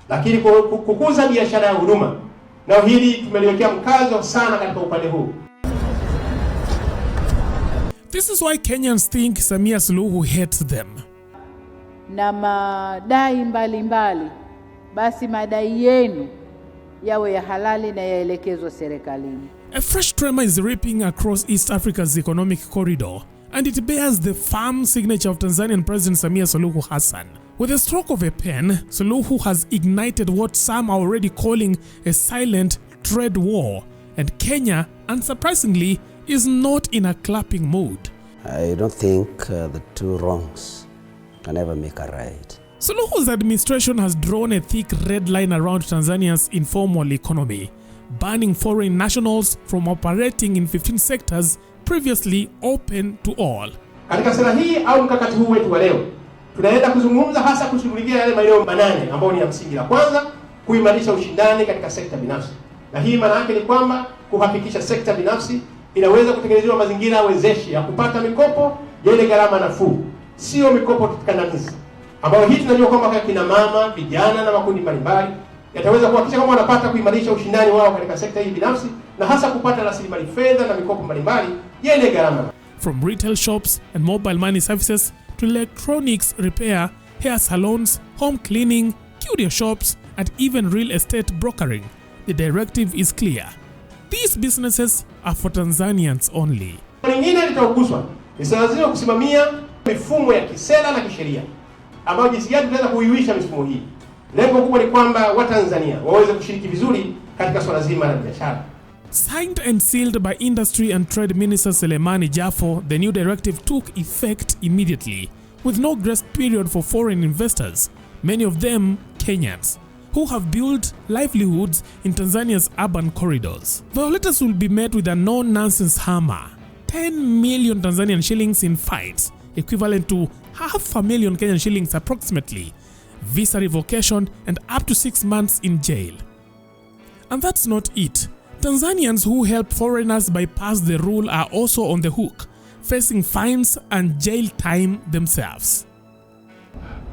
lakini kukuza biashara ya huduma, na hili tumeliwekea mkazo sana katika upande huu. This is why Kenyans think Samia Suluhu hates them. Na madai mbalimbali, basi madai yenu yawe ya halali na yaelekezwe serikalini. A fresh tremor is ripping across East Africa's economic corridor, and it bears the firm signature of Tanzanian President Samia Suluhu Hassan. With a stroke of a pen, Suluhu has ignited what some are already calling a silent trade war, and Kenya, unsurprisingly, is not in a clapping mood. I don't think the two wrongs can ever make a right. Suluhu's administration has drawn a thick red line around Tanzania's informal economy, banning foreign nationals from operating in 15 sectors previously open to all. Katika sera hii au mkakati huu wetu wa leo, tunaenda kuzungumza hasa kushughulikia yale maeneo 8 ambayo ni ya msingi. La kwanza, kuimarisha ushindani katika sekta binafsi. Na hii maana yake ni kwamba kuhakikisha sekta binafsi inaweza kutengenezewa mazingira wezeshi ya kupata mikopo yenye gharama nafuu, sio mikopo kandamizi, ambayo hii tunajua kwamba kina mama, vijana na makundi mbalimbali yataweza kuhakikisha kwamba wanapata kuimarisha ushindani wao katika sekta hii binafsi, na hasa kupata rasilimali fedha na mikopo mbalimbali yenye gharama. From retail shops and mobile money services to electronics repair, hair salons, home cleaning, curio shops, and even real estate brokering, the directive is clear. These businesses are for Tanzanians only. Lingine litaguswa ni lazima kusimamia mifumo ya kisera na kisheria, ambayo jinsi gani tunaweza kuiwisha mifumo hii. Lengo kubwa ni kwamba Watanzania waweze kushiriki vizuri katika swala zima la biashara. Signed and sealed by Industry and Trade Minister Selemani Jafo, the new directive took effect immediately, with no grace period for foreign investors, many of them Kenyans, who have built livelihoods in Tanzania's urban corridors. Violators will be met with a no-nonsense hammer, 10 million Tanzanian shillings in fines, equivalent to 500,000 Kenyan shillings approximately, visa revocation, and up to 6 months in jail. And that's not it. Tanzanians who help foreigners bypass the rule are also on the hook, facing fines and jail time themselves.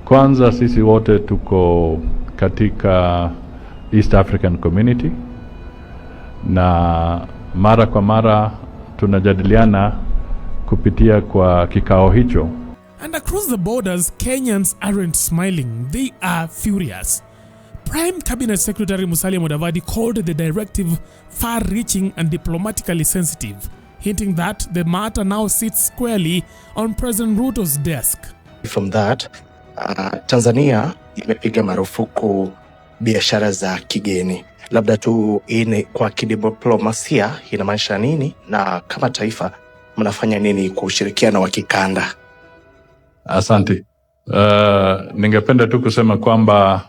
Kwanza sisi wote tuko katika East African Community, na mara kwa mara tunajadiliana kupitia kwa kikao hicho. And across the borders, Kenyans aren't smiling, they are furious. Prime Cabinet Secretary Musalia Mudavadi called the directive far-reaching and diplomatically sensitive, hinting that the matter now sits squarely on President Ruto's desk. From that, Tanzania imepiga marufuku biashara za kigeni. Labda tu kwa kidiplomasia inamaanisha nini, na kama taifa mnafanya nini kwa ushirikiano wa kikanda? Asante. Ningependa tu kusema kwamba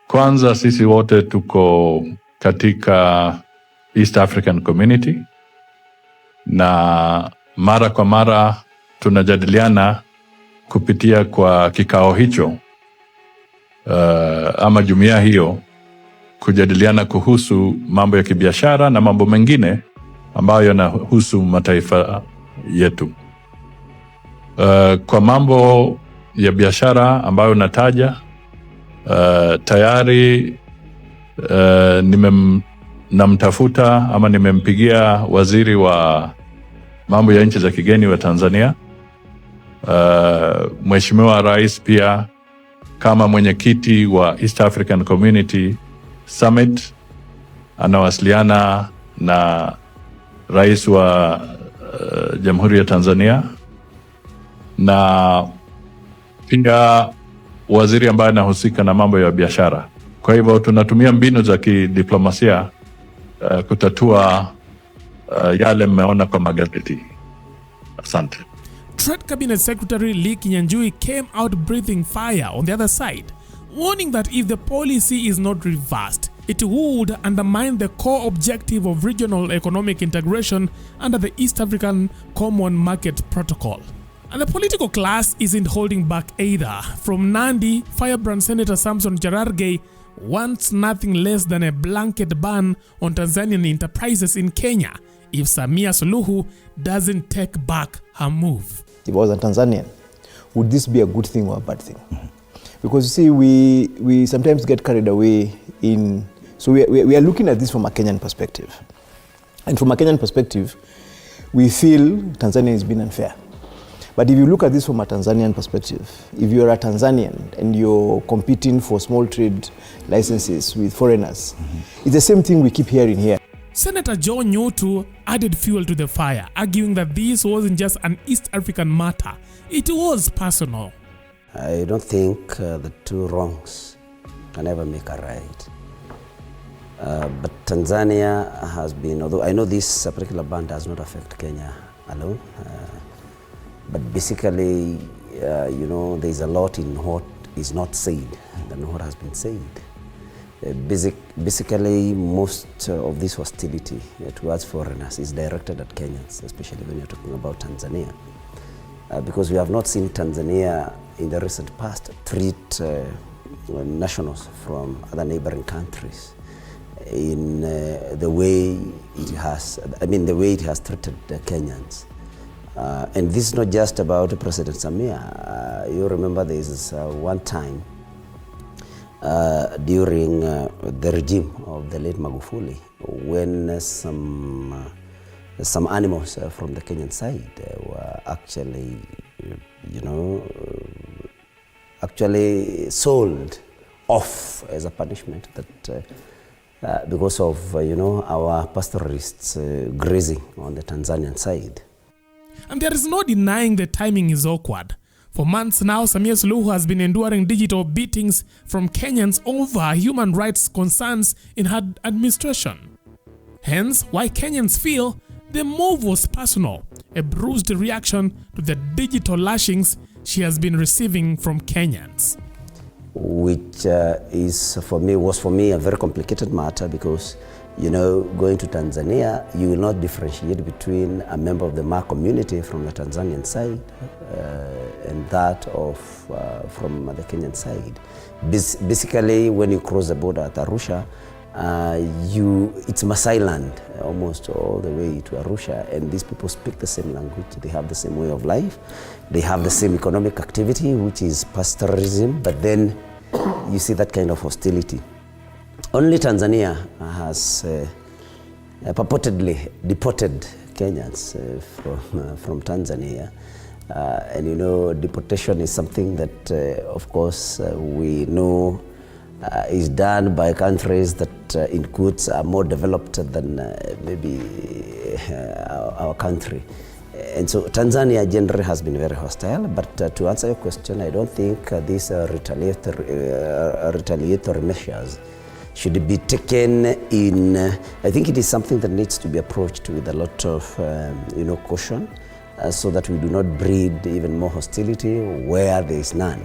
kwanza sisi wote tuko katika East African Community, na mara kwa mara tunajadiliana kupitia kwa kikao hicho ama jumuiya hiyo, kujadiliana kuhusu mambo ya kibiashara na mambo mengine ambayo yanahusu mataifa yetu. Kwa mambo ya biashara ambayo nataja, tayari namtafuta ama nimempigia waziri wa mambo ya nchi za kigeni wa Tanzania. Mheshimiwa Rais pia kama mwenyekiti wa East African Community Summit anawasiliana na Rais wa Jamhuri ya Tanzania, na pia waziri ambaye anahusika na mambo ya biashara. Kwa hivyo tunatumia mbinu za kidiplomasia kutatua yale mmeona kwa magazeti. Asante. Trade Cabinet Secretary Lee Kinyanjui came out breathing fire on the other side, warning that if the policy is not reversed, it would undermine the core objective of regional economic integration under the East African Common Market Protocol. And the political class isn't holding back either. From Nandi, Firebrand Senator Samson Cherargei wants nothing less than a blanket ban on Tanzanian enterprises in Kenya if Samia Suluhu doesn't take back her move. If I was a Tanzanian, would this be a good thing or a bad thing? Because you see, we sometimes get carried away in, so we are looking at this from a Kenyan perspective. And from a Kenyan perspective, we feel Tanzania has been unfair. But if you look at this from a Tanzanian perspective, if you're a Tanzanian and you're competing for small trade licenses with foreigners, it's the same thing we keep hearing here. Senator John Nyotu added fuel to the fire, arguing that this wasn't just an East African matter, it was personal. I don't think the two wrongs can ever make a right. But Tanzania has been, although I know this particular ban does not affect Kenya alone, but basically, there's a lot in what is not said than what has been said. Basically, most of this hostility towards foreigners is directed at Kenyans, especially when you're talking about Tanzania. Because we have not seen Tanzania in the recent past treat nationals from other neighboring countries in the way it has, the way it has treated the Kenyans. And this is not just about President Samia. You remember there is one time during the regime of the late Magufuli, when some animals from the Kenyan side were actually sold off as a punishment that because of our pastoralists grazing on the Tanzanian side. And there is no denying the timing is awkward. For months now, Samia Suluhu has been enduring digital beatings from Kenyans over human rights concerns in her administration. Hence, why Kenyans feel the move was personal, a bruised reaction to the digital lashings she has been receiving from Kenyans. Which was for me a very complicated matter, because going to Tanzania, you will not differentiate between a member of the Ma community from the Tanzanian side and that of from the Kenyan side. Basically, when you cross the border at Arusha, it's Maasai land almost all the way to Arusha, and these people speak the same language, they have the same way of life, they have the same economic activity, which is pastoralism, but then you see that kind of hostility. Only Tanzania has purportedly deported Kenyans from Tanzania. And deportation is something that, of course, we know is done by countries that, in quotes, are more developed than maybe our country. And so Tanzania generally has been very hostile, but to answer your question, I don't think these retaliatory measures should be taken in. I think it is something that needs to be approached with a lot of caution, so that we do not breed even more hostility where there is none.